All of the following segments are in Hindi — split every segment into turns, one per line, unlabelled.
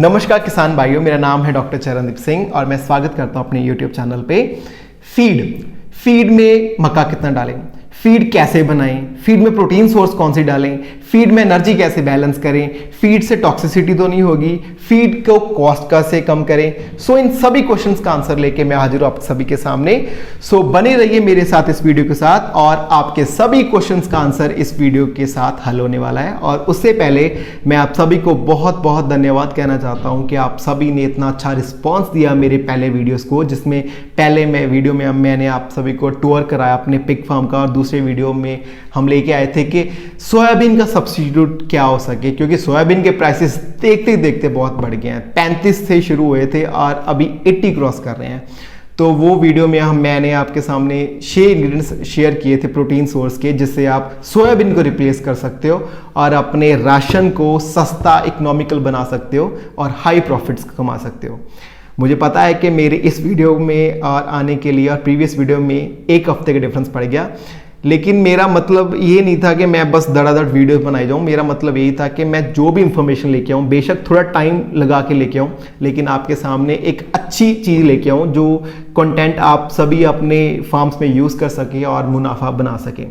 नमस्कार किसान भाइयों, मेरा नाम है डॉक्टर चरणदीप सिंह और मैं स्वागत करता हूं अपने YouTube चैनल पे। फीड में मक्का कितना डालें, फीड कैसे बनाएं, फीड में प्रोटीन सोर्स कौन सी डालें, फीड में एनर्जी कैसे बैलेंस करें, फीड से टॉक्सिसिटी तो नहीं होगी, फीड को कॉस्ट कैसे कम करें। इन सभी क्वेश्चंस का आंसर लेके मैं हाजिर हूं आप सभी के सामने। बने रहिए मेरे साथ इस वीडियो के साथ और आपके सभी क्वेश्चंस का आंसर इस वीडियो के साथ हल होने वाला है। और उससे पहले मैं आप सभी को बहुत बहुत धन्यवाद कहना चाहता हूं कि आप सभी ने इतना अच्छा रिस्पॉन्स दिया मेरे पहले वीडियोस को, जिसमें पहले वीडियो में मैंने आप सभी को टूर कराया अपने पिग फार्म का, और दूसरे वीडियो में हम लेके आए थे कि सोयाबीन का सब्स्टिट्यूट क्या हो सके, क्योंकि सोयाबीन के प्राइसेस देखते देखते बहुत बढ़ गए हैं। 35 से शुरू हुए थे और अभी 80 क्रॉस कर रहे हैं। तो वो वीडियो में मैंने आपके सामने 6 इंग्रेडिएंट्स शेयर किए थे प्रोटीन सोर्स के, जिससे आप सोयाबीन को रिप्लेस कर सकते हो और अपने राशन को सस्ता इकोनॉमिकल बना सकते हो और हाई प्रॉफिट्स कमा सकते हो। मुझे पता है कि मेरे इस वीडियो में और आने के लिए और प्रीवियस वीडियो में 1 हफ्ते का डिफरेंस पड़ गया, लेकिन मेरा मतलब ये नहीं था कि मैं बस धड़ाधड़ वीडियो बनाई जाऊँ। मेरा मतलब यही था कि मैं जो भी इंफॉर्मेशन लेके आऊँ, बेशक थोड़ा टाइम लगा के लेके आऊँ, लेकिन आपके सामने एक अच्छी चीज़ लेके आऊँ जो कंटेंट आप सभी अपने फार्म्स में यूज़ कर सकें और मुनाफा बना सकें।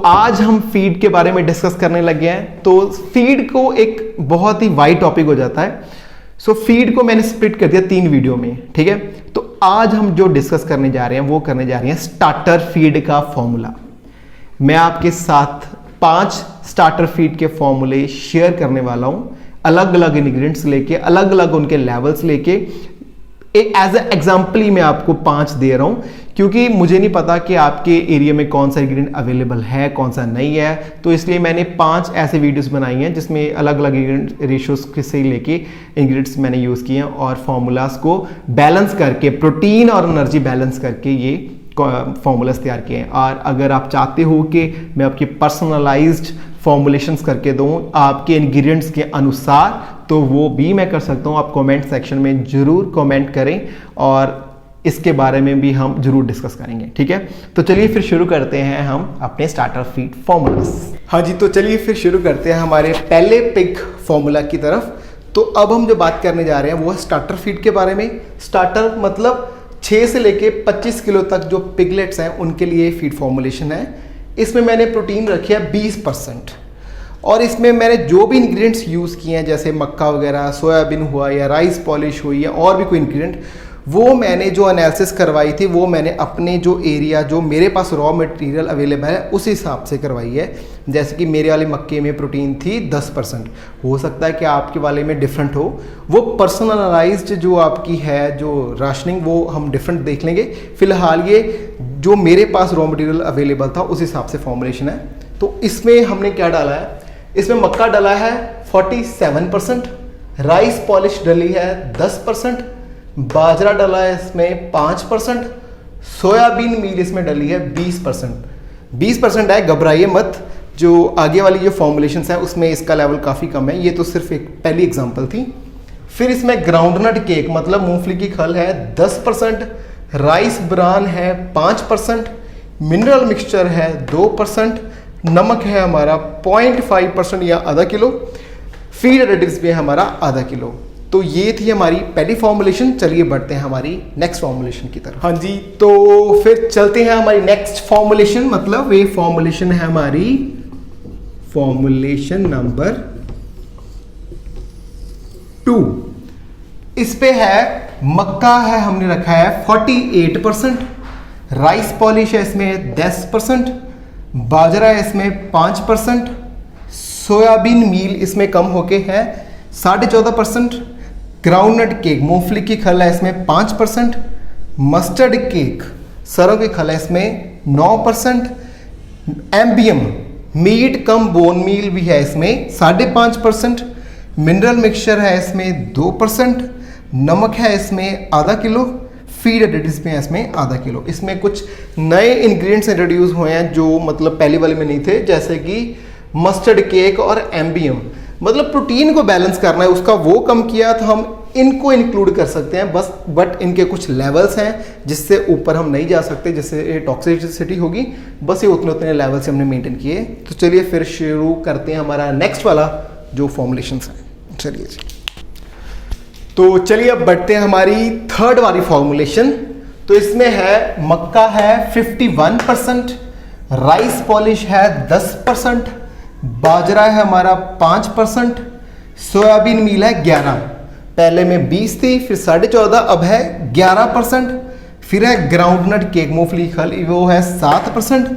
आज हम फीड के बारे में डिस्कस करने लगे हैं। तो फीड को एक बहुत ही वाइड टॉपिक हो जाता है। फीड को मैंने स्प्लिट कर दिया 3 वीडियो में, ठीक है। तो आज हम जो डिस्कस करने जा रहे हैं वो करने जा रहे हैं स्टार्टर फीड का फॉर्मूला। मैं आपके साथ 5 स्टार्टर फीड के फॉर्मूले शेयर करने वाला हूं, अलग अलग इंग्रेडिएंट्स लेके, अलग अलग उनके लेवल्स लेके। एज ए एग्जाम्पल ही मैं आपको 5 दे रहा हूं, क्योंकि मुझे नहीं पता कि आपके एरिया में कौन सा इंग्रेडिएंट अवेलेबल है, कौन सा नहीं है। तो इसलिए मैंने 5 ऐसे वीडियोस बनाई हैं जिसमें अलग अलग इंग्रेडिएंट रेशियोज से लेके इंग्रेडिएंट्स मैंने यूज़ किए हैं और फॉर्मूलाज को बैलेंस करके, प्रोटीन और एनर्जी बैलेंस करके ये फॉर्मूलाज तैयार किए हैं। और अगर आप चाहते हो कि मैं आपकी पर्सनलाइज्ड फॉर्मुलेशंस करके दूं आपके इंग्रेडिएंट्स के अनुसार, तो वो भी मैं कर सकता हूं। आप कमेंट सेक्शन में जरूर कमेंट करें और इसके बारे में भी हम जरूर डिस्कस करेंगे, ठीक है। तो चलिए फिर शुरू करते हैं हम अपने स्टार्टर फीड फॉर्मूलास। हाँ जी, तो चलिए फिर शुरू करते हैं हमारे पहले पिग फॉर्मूला की तरफ। तो अब हम जो बात करने जा रहे हैं वो है स्टार्टर फीड के बारे में। स्टार्टर मतलब 6 से लेके 25 किलो तक जो पिगलेट्स हैं उनके लिए फीड फॉर्मुलेशन है। इसमें मैंने प्रोटीन रखी है 20% और इसमें मैंने जो भी इंग्रेडिएंट्स यूज़ किए हैं, जैसे मक्का वगैरह, सोयाबीन हुआ या राइस पॉलिश हुई या और भी कोई इंग्रेडिएंट, वो मैंने जो एनालिसिस करवाई थी वो मैंने अपने जो एरिया, जो मेरे पास रॉ मटेरियल अवेलेबल है उस हिसाब से करवाई है। जैसे कि मेरे वाले मक्के में प्रोटीन थी 10%, हो सकता है कि आपके वाले में डिफरेंट हो। वो पर्सनलाइज्ड जो आपकी है जो राशनिंग, वो हम डिफरेंट देख लेंगे। फिलहाल ये जो मेरे पास रॉ मटेरियल अवेलेबल था उस हिसाब से फॉर्मुलेशन है। तो इसमें हमने क्या डाला है, इसमें मक्का डाला है 47%, राइस पॉलिश डली है 10%, बाजरा डाला है इसमें 5%, सोयाबीन मील इसमें डली है 20% है। घबराइए मत, जो आगे वाली जो फॉर्मुलेशंस है उसमें इसका लेवल काफ़ी कम है। ये तो सिर्फ एक पहली एग्जांपल थी। फिर इसमें ग्राउंडनट केक मतलब मूंगफली की खल है 10%, राइस ब्रान है 5%, मिनरल मिक्सचर है 2%, नमक है हमारा 0.5% या आधा किलो, फीड एडिटिव्स भी है हमारा आधा किलो। तो ये थी हमारी पहली फॉर्मुलेशन। चलिए बढ़ते हैं हमारी नेक्स्ट फॉर्मुलेशन की तरफ। हाँ जी, तो फिर चलते हैं हमारी नेक्स्ट फॉर्मुलेशन, मतलब ये फॉर्मुलेशन है हमारी फॉर्मुलेशन नंबर 2। इस पे है मक्का है, हमने रखा है 48%, राइस पॉलिश है इसमें 10%, बाजरा है इसमें 5%, सोयाबीन मील इसमें कम होके है 14.5%, ग्राउंडनट केक मूंगफली की खल है इसमें 5%, मस्टर्ड केक सरों की खल है इसमें 9%, एम्बियम मीट कम बोन मील भी है इसमें 5.5%, मिनरल मिक्सचर है इसमें 2%, नमक है इसमें आधा किलो, फीड एडिटिव्स में है इसमें आधा किलो। इसमें कुछ नए इंग्रेडिएंट्स इंट्रोड्यूस हुए हैं जो मतलब पहले वाले में नहीं थे, जैसे कि मस्टर्ड केक और एम्बियम। मतलब प्रोटीन को बैलेंस करना है उसका, वो कम किया, तो हम इनको इंक्लूड कर सकते हैं बस। बट इनके कुछ लेवल्स हैं जिससे ऊपर हम नहीं जा सकते, जिससे टॉक्सिसिटी होगी। बस ये उतने उतने लेवल से हमने मेंटेन किए। तो चलिए फिर शुरू करते हैं हमारा नेक्स्ट वाला जो फॉर्मुलेशंस है। चलिए जी। तो चलिए अब बढ़ते हैं हमारी थर्ड वाली फॉर्मुलेशन। तो इसमें है मक्का है 51%, राइस पॉलिश है 10%, बाजरा है हमारा 5%, सोयाबीन मील है 11%। पहले में 20 थी, फिर 14.5, अब है 11%। फिर है ग्राउंडनट केक मूंगफली खल, वो है 7%।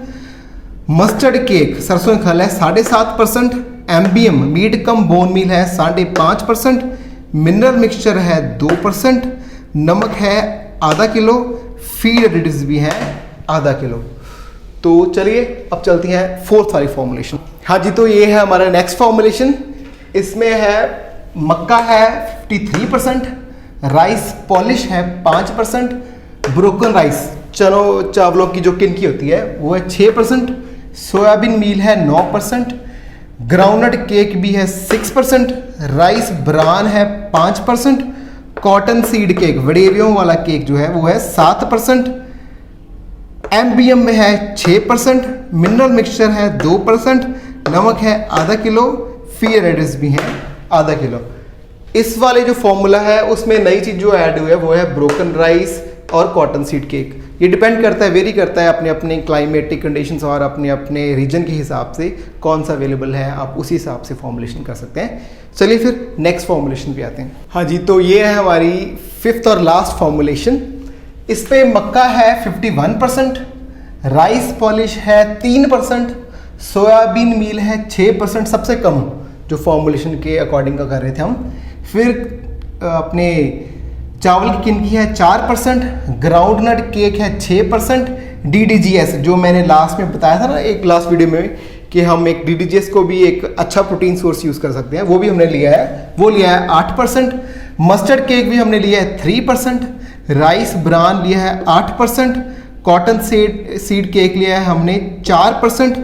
मस्टर्ड केक सरसों खल है 7.5%। एम्बियम मीट कम बोन मील है 5.5%। मिनरल मिक्सचर है 2%। नमक है आधा किलो। फीड एडिटिव्स भी हैं आधा किलो। तो चलिए अब चलती हैं फोर्थ वाली फॉर्मुलेशन। हाँ जी, तो ये है हमारा नेक्स्ट फॉर्मुलेशन। इसमें है मक्का है 53%, राइस पॉलिश है 5%, ब्रोकन राइस चनों चावलों की जो किनकी होती है वो है 6%, सोयाबीन मील है 9%, ग्राउंडनट केक भी है 6%, राइस ब्रान है 5%, कॉटन सीड केक वड़ेवियों वाला केक जो है वो है 7%, एमबीएम में है 6%, मिनरल मिक्सचर है 2%, नमक है आधा किलो, फीड एडिटिव्स भी हैं आधा किलो। इस वाले जो फॉर्मूला है उसमें नई चीज जो ऐड हुई है वो है ब्रोकन राइस और कॉटन सीड केक। ये डिपेंड करता है, वेरी करता है अपने अपने क्लाइमेटिक कंडीशंस और अपने अपने रीजन के हिसाब से कौन सा अवेलेबल है, आप उसी हिसाब से फॉर्मुलेशन कर सकते हैं। चलिए फिर नेक्स्ट फॉर्मुलेशन पे आते हैं। हाँ जी, तो ये है हमारी फिफ्थ और लास्ट फॉर्मुलेशन। इस पे मक्का है 51%, राइस पॉलिश है 3%, सोयाबीन मील है 6%, सबसे कम जो फॉर्मुलेशन के अकॉर्डिंग का कर रहे थे हम। फिर अपने चावल की किनकी है 4%, ग्राउंडनट केक है 6%, DDGS जो मैंने लास्ट में बताया था ना एक लास्ट वीडियो में कि हम एक DDGS को भी एक अच्छा प्रोटीन सोर्स यूज कर सकते हैं, वो भी हमने लिया है, वो लिया है 8%। मस्टर्ड केक भी हमने लिया है 3%, राइस ब्रान लिया है 8%, कॉटन सीड केक लिया है हमने 4%,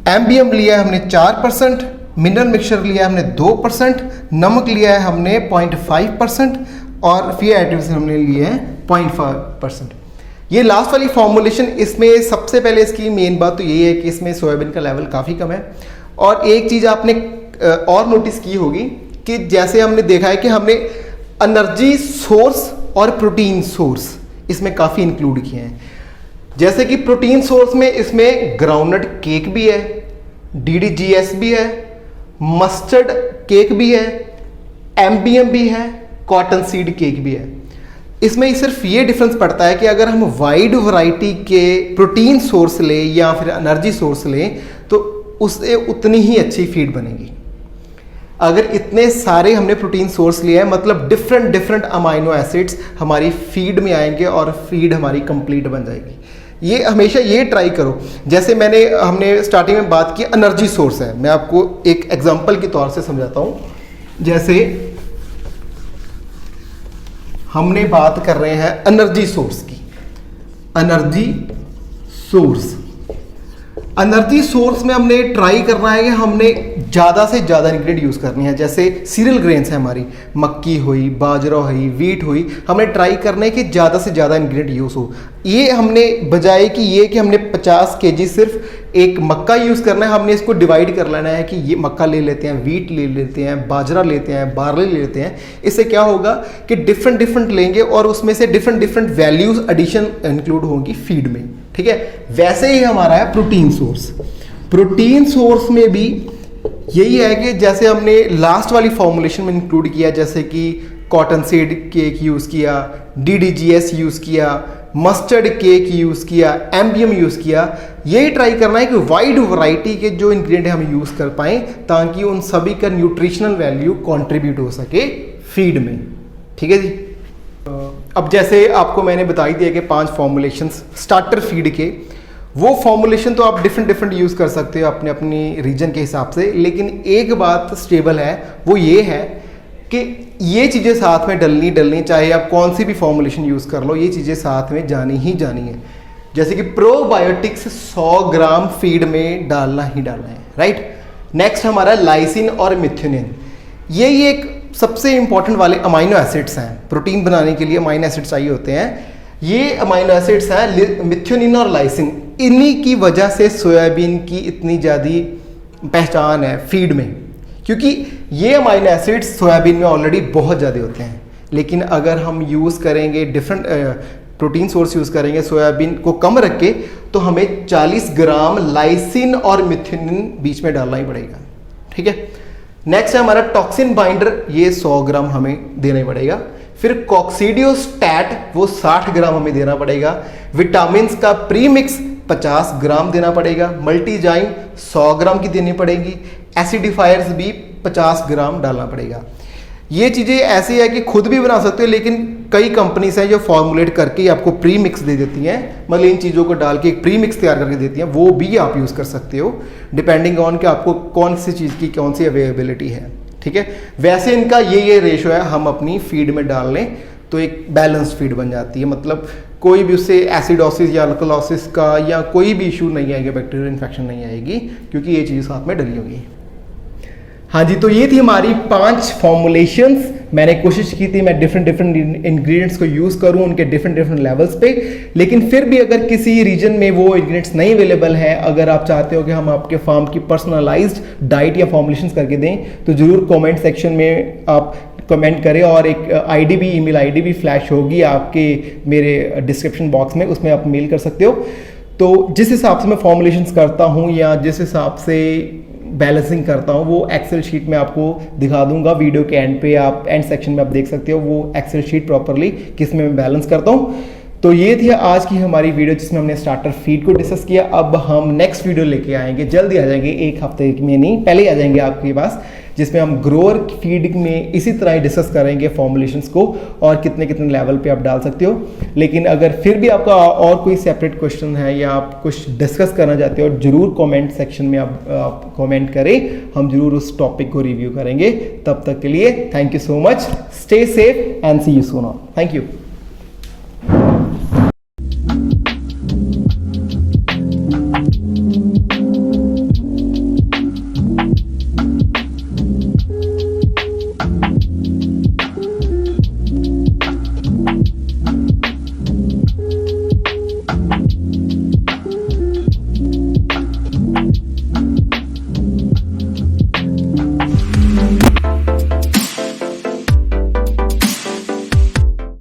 एम्बियम लिया है हमने 4%, मिनरल मिक्सचर लिया है हमने 2%, नमक लिया है हमने 0.5% और फीड एडिटिव्स हमने लिए हैं 0.5%। ये लास्ट वाली फॉर्मुलेशन, इसमें सबसे पहले इसकी मेन बात तो यही है कि इसमें सोयाबीन का लेवल काफ़ी कम है। और एक चीज़ आपने और नोटिस की होगी कि जैसे हमने देखा है कि हमने एनर्जी सोर्स और प्रोटीन सोर्स इसमें काफ़ी इंक्लूड किए हैं। जैसे कि प्रोटीन सोर्स में इसमें ग्राउंडनट केक भी है, DDGS भी है, मस्टर्ड केक भी है, एम्बियम भी है, कॉटन सीड केक भी है। इसमें सिर्फ ये डिफरेंस पड़ता है कि अगर हम वाइड वैरायटी के प्रोटीन सोर्स लें या फिर एनर्जी सोर्स लें तो उससे उतनी ही अच्छी फीड बनेगी। अगर इतने सारे हमने प्रोटीन सोर्स लिए हैं मतलब डिफरेंट डिफरेंट अमाइनो एसिड्स हमारी फीड में आएंगे और फीड हमारी कंप्लीट बन जाएगी। ये हमेशा ये ट्राई करो। जैसे हमने स्टार्टिंग में बात की एनर्जी सोर्स है, मैं आपको एक एग्जांपल के तौर से समझाता हूँ। जैसे हमने बात कर रहे हैं एनर्जी सोर्स की। एनर्जी सोर्स में हमने ट्राई करना है कि हमने ज़्यादा से ज़्यादा इंग्रेडिएंट यूज़ करनी है। जैसे सीरियल ग्रेन्स है हमारी, मक्की हुई, बाजरा हुई, वीट हुई, हमने ट्राई करना है कि ज़्यादा से ज़्यादा इंग्रेडिएंट यूज़ हो। ये हमने बजाय कि हमने 50 kg सिर्फ एक मक्का यूज़ करना है, हमने इसको डिवाइड कर लेना है कि ये मक्का ले लेते हैं, वीट ले लेते हैं, बाजरा लेते हैं, बार्ले ले लेते हैं। इससे क्या होगा कि डिफरेंट डिफरेंट लेंगे और उसमें से different different values addition include होंगी फीड में। ठीक है, वैसे ही हमारा है प्रोटीन सोर्स। प्रोटीन सोर्स में भी यही है कि जैसे हमने लास्ट वाली फॉर्मुलेशन में इंक्लूड किया, जैसे कि कॉटन सीड केक यूज़ किया, DDGS यूज़ किया, मस्टर्ड केक यूज़ किया, एम्बियम यूज़ किया, यही ट्राई करना है कि वाइड वैरायटी के जो इंग्रेडिएंट हम यूज़ कर पाएँ ताकि उन सभी का न्यूट्रिशनल वैल्यू कंट्रीब्यूट हो सके फीड में। ठीक है जी। अब जैसे आपको मैंने बताई दिया कि 5 फॉर्मुलेशंस स्टार्टर फीड के, वो फॉर्मुलेशन तो आप डिफरेंट डिफरेंट यूज़ कर सकते हो अपने अपनी रीजन के हिसाब से, लेकिन एक बात स्टेबल है वो ये है कि ये चीज़ें साथ में डलनी, चाहे आप कौन सी भी फॉर्मुलेशन यूज़ कर लो, ये चीज़ें साथ में जानी ही जानी है। जैसे कि प्रोबायोटिक्स 100 ग्राम फीड में डालना ही डालना है, राइट। नेक्स्ट हमारा लाइसिन और मिथ्योनिन, ये एक सबसे इंपॉर्टेंट वाले अमाइनो एसिड्स हैं। प्रोटीन बनाने के लिए अमाइनो एसिड्स चाहिए होते हैं। ये अमाइनो एसिड्स हैं मिथ्योनिन और लाइसिन, इन्हीं की वजह से सोयाबीन की इतनी ज़्यादा पहचान है फीड में, क्योंकि ये अमाइनो एसिड्स सोयाबीन में ऑलरेडी बहुत ज़्यादा होते हैं। लेकिन अगर हम यूज़ करेंगे डिफरेंट प्रोटीन सोर्स यूज़ करेंगे सोयाबीन को कम रख के, तो हमें 40 ग्राम लाइसिन और मिथ्योनिन बीच में डालना ही पड़ेगा। ठीक है, नेक्स्ट है हमारा टॉक्सिन बाइंडर, ये 100 ग्राम हमें देना ही पड़ेगा। फिर कॉक्सीडियोस्टैट वो 60 ग्राम हमें देना पड़ेगा। विटामिन का प्रीमिक्स 50 ग्राम देना पड़ेगा। मल्टीजाइम 100 ग्राम की देनी पड़ेगी। एसिडिफायर्स भी 50 ग्राम डालना पड़ेगा। ये चीज़ें ऐसी है कि खुद भी बना सकते हो, लेकिन कई कंपनीज हैं जो फॉर्मुलेट करके आपको प्री मिक्स दे देती हैं, मतलब इन चीज़ों को डाल के एक प्री मिक्स तैयार करके देती हैं, वो भी आप यूज़ कर सकते हो डिपेंडिंग ऑन कि आपको कौन सी चीज़ की कौन सी अवेलेबिलिटी है। ठीक है, वैसे इनका ये रेशो है, हम अपनी फीड में डाल लें तो एक बैलेंस्ड फीड बन जाती है, मतलब कोई भी उससे एसिडोसिस या अल्कलोसिस का या कोई भी इशू नहीं आएगा, बैक्टीरियल इन्फेक्शन नहीं आएगी, क्योंकि ये चीज़ साथ में डली होगी। हाँ जी, तो ये थी हमारी 5 फॉर्मुलेशंस। मैंने कोशिश की थी मैं डिफरेंट इंग्रेडिएंट्स को यूज़ करूं उनके डिफरेंट लेवल्स पे, लेकिन फिर भी अगर किसी रीजन में वो इंग्रेडिएंट्स नहीं अवेलेबल है, अगर आप चाहते हो कि हम आपके फार्म की पर्सनलाइज्ड डाइट या फॉर्मुलेशंस करके दें, तो ज़रूर कमेंट सेक्शन में आप कमेंट करें, और एक आईडी भी, ईमेल आईडी भी फ्लैश होगी आपके मेरे डिस्क्रिप्शन बॉक्स में, उसमें आप मेल कर सकते हो। तो जिस हिसाब से मैं फॉर्मुलेशंस करता हूँ या जिस हिसाब से बैलेंसिंग करता हूँ, वो एक्सेल शीट में आपको दिखा दूंगा वीडियो के एंड पे, आप एंड सेक्शन में आप देख सकते हो वो एक्सेल शीट प्रॉपरली किस में मैं बैलेंस करता हूँ। तो ये थी आज की हमारी वीडियो जिसमें हमने स्टार्टर फीड को डिस्कस किया। अब हम नेक्स्ट वीडियो लेके आएंगे, जल्दी आ जाएंगे, एक हफ्ते में नहीं, पहले ही आ जाएंगे आपके पास, जिसमें हम ग्रोअर फीड में इसी तरह ही डिस्कस करेंगे फॉर्मुलेशंस को और कितने लेवल पे आप डाल सकते हो। लेकिन अगर फिर भी आपका और कोई सेपरेट क्वेश्चन है या आप कुछ डिस्कस करना चाहते हो, जरूर कमेंट सेक्शन में आप कमेंट करें, हम जरूर उस टॉपिक को रिव्यू करेंगे। तब तक के लिए thank you so much, stay safe and see you soon. Thank you.